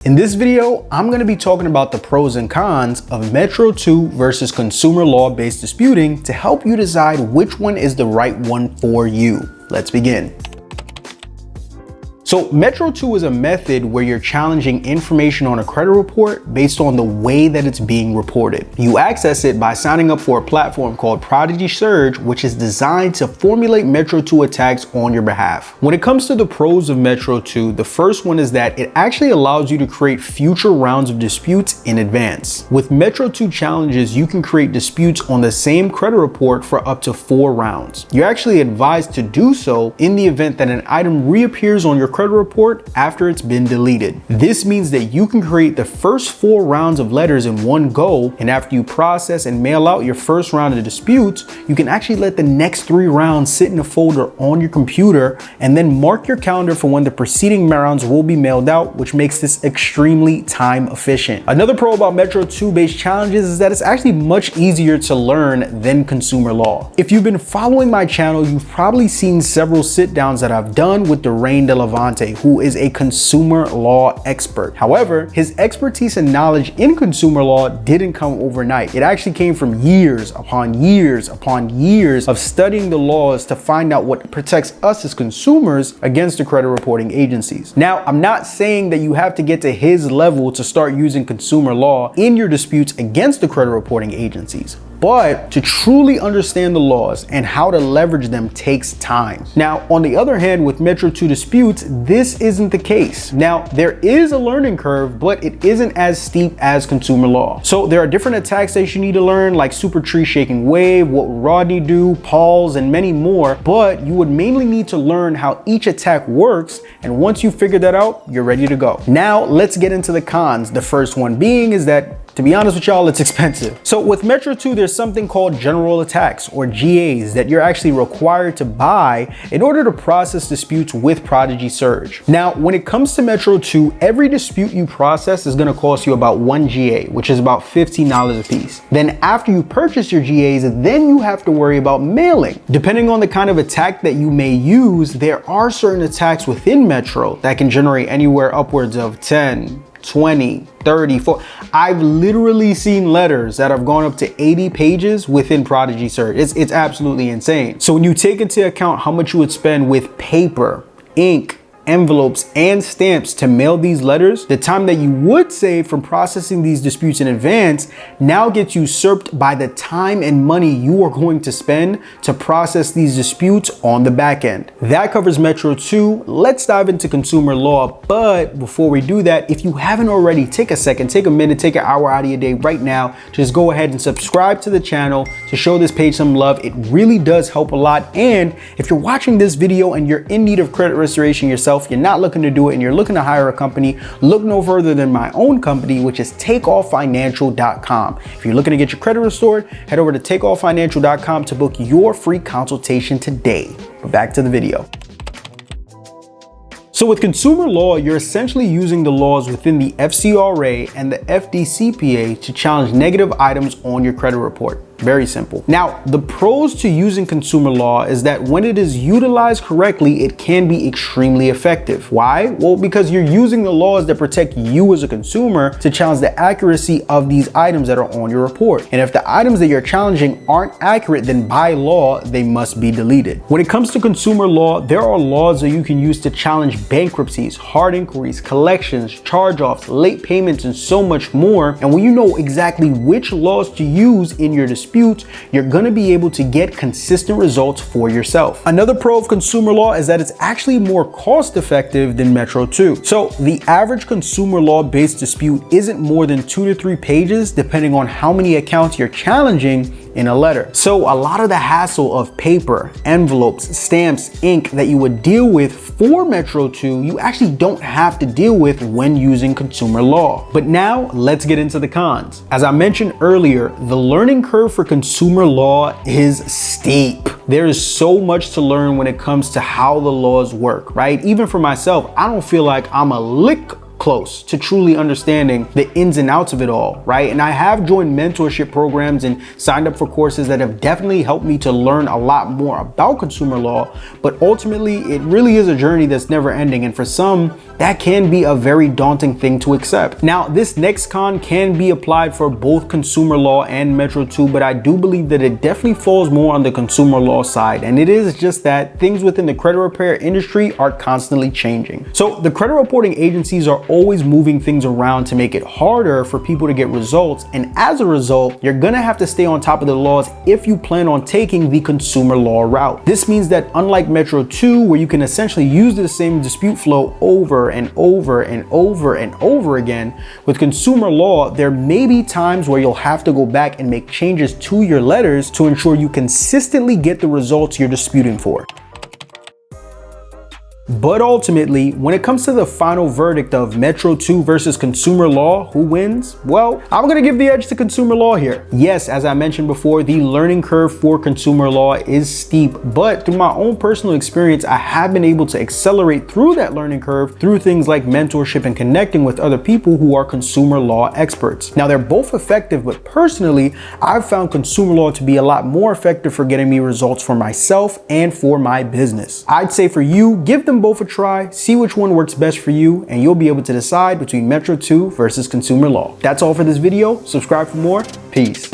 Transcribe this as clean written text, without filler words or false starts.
In this video, I'm going to be talking about the pros and cons of Metro 2 versus consumer law-based disputing to help you decide which one is the right one for you. Let's begin. So Metro 2 is a method where you're challenging information on a credit report based on the way that it's being reported. You access it by signing up for a platform called Prodigy Surge, which is designed to formulate Metro 2 attacks on your behalf. When it comes to the pros of Metro 2, the first one is that it actually allows you to create future rounds of disputes in advance. With Metro 2 challenges, you can create disputes on the same credit report for up to 4 rounds. You're actually advised to do so in the event that an item reappears on your credit report after it's been deleted. This means that you can create the first 4 rounds of letters in one go, and after you process and mail out your first round of disputes, you can actually let the next 3 rounds sit in a folder on your computer and then mark your calendar for when the preceding rounds will be mailed out, which makes this extremely time efficient. Another pro about Metro 2 based challenges is that it's actually much easier to learn than consumer law. If you've been following my channel, you've probably seen several sit downs that I've done with Darain De Levante, who is a consumer law expert. However, his expertise and knowledge in consumer law didn't come overnight. It actually came from years upon years upon years of studying the laws to find out what protects us as consumers against the credit reporting agencies. Now, I'm not saying that you have to get to his level to start using consumer law in your disputes against the credit reporting agencies, but to truly understand the laws and how to leverage them takes time. Now, on the other hand, with Metro 2 disputes, this isn't the case. Now, there is a learning curve, but it isn't as steep as consumer law. So there are different attacks that you need to learn, like Super Tree Shaking Wave, What Would Rodney Do, Pauls, and many more, but you would mainly need to learn how each attack works, and once you figure that out, you're ready to go. Now, let's get into the cons. The first one being is that, to be honest with y'all, it's expensive. So with Metro 2, there's something called general attacks, or GAs, that you're actually required to buy in order to process disputes with Prodigy Surge. Now, when it comes to Metro 2, every dispute you process is gonna cost you about 1 GA, which is about $15 a piece. Then after you purchase your GAs, then you have to worry about mailing. Depending on the kind of attack that you may use, there are certain attacks within Metro that can generate anywhere upwards of 10, 20, 30, 40. I've literally seen letters that have gone up to 80 pages within Prodigy Surge. It's absolutely insane. So when you take into account how much you would spend with paper, ink, envelopes, and stamps to mail these letters, the time that you would save from processing these disputes in advance now gets usurped by the time and money you are going to spend to process these disputes on the back end. That covers Metro 2. Let's dive into consumer law. But before we do that, if you haven't already, take a second, take a minute, take an hour out of your day right now. Just go ahead and subscribe to the channel to show this page some love. It really does help a lot. And if you're watching this video and you're in need of credit restoration yourself, you're not looking to do it and you're looking to hire a company, look no further than my own company, which is TakeOffFinancial.com. If you're looking to get your credit restored, head over to TakeOffFinancial.com to book your free consultation today. But back to the video. So with consumer law, you're essentially using the laws within the FCRA and the FDCPA to challenge negative items on your credit report. Very simple. Now, the pros to using consumer law is that when it is utilized correctly, it can be extremely effective. Why? Well, because you're using the laws that protect you as a consumer to challenge the accuracy of these items that are on your report. And if the items that you're challenging aren't accurate, then by law, they must be deleted. When it comes to consumer law, there are laws that you can use to challenge bankruptcies, hard inquiries, collections, charge-offs, late payments, and so much more. And when you know exactly which laws to use in your dispute, you're going to be able to get consistent results for yourself. Another pro of consumer law is that it's actually more cost effective than Metro 2. So the average consumer law based dispute isn't more than 2 to 3 pages, depending on how many accounts you're challenging in a letter. So a lot of the hassle of paper, envelopes, stamps, ink that you would deal with for Metro 2, you actually don't have to deal with when using consumer law. But now let's get into the cons. As I mentioned earlier, the learning curve for consumer law is steep. There is so much to learn when it comes to how the laws work, right? Even for myself, I don't feel like I'm a lick close to truly understanding the ins and outs of it all, right? And I have joined mentorship programs and signed up for courses that have definitely helped me to learn a lot more about consumer law, but ultimately it really is a journey that's never ending, and for some, that can be a very daunting thing to accept. Now, this next con can be applied for both consumer law and Metro 2, but I do believe that it definitely falls more on the consumer law side, and it is just that things within the credit repair industry are constantly changing. So the credit reporting agencies are always moving things around to make it harder for people to get results, and as a result, you're gonna have to stay on top of the laws if you plan on taking the consumer law route. This means that unlike Metro 2, where you can essentially use the same dispute flow over and over and over and over again, with consumer law, there may be times where you'll have to go back and make changes to your letters to ensure you consistently get the results you're disputing for. But ultimately, when it comes to the final verdict of Metro 2 versus consumer law, who wins? Well, I'm gonna give the edge to consumer law here. Yes, as I mentioned before, the learning curve for consumer law is steep, but through my own personal experience, I have been able to accelerate through that learning curve through things like mentorship and connecting with other people who are consumer law experts. Now, they're both effective, but personally, I've found consumer law to be a lot more effective for getting me results for myself and for my business. I'd say for you, give them both a try, see which one works best for you, and you'll be able to decide between Metro 2 versus consumer law. That's all for this video. Subscribe for more. Peace.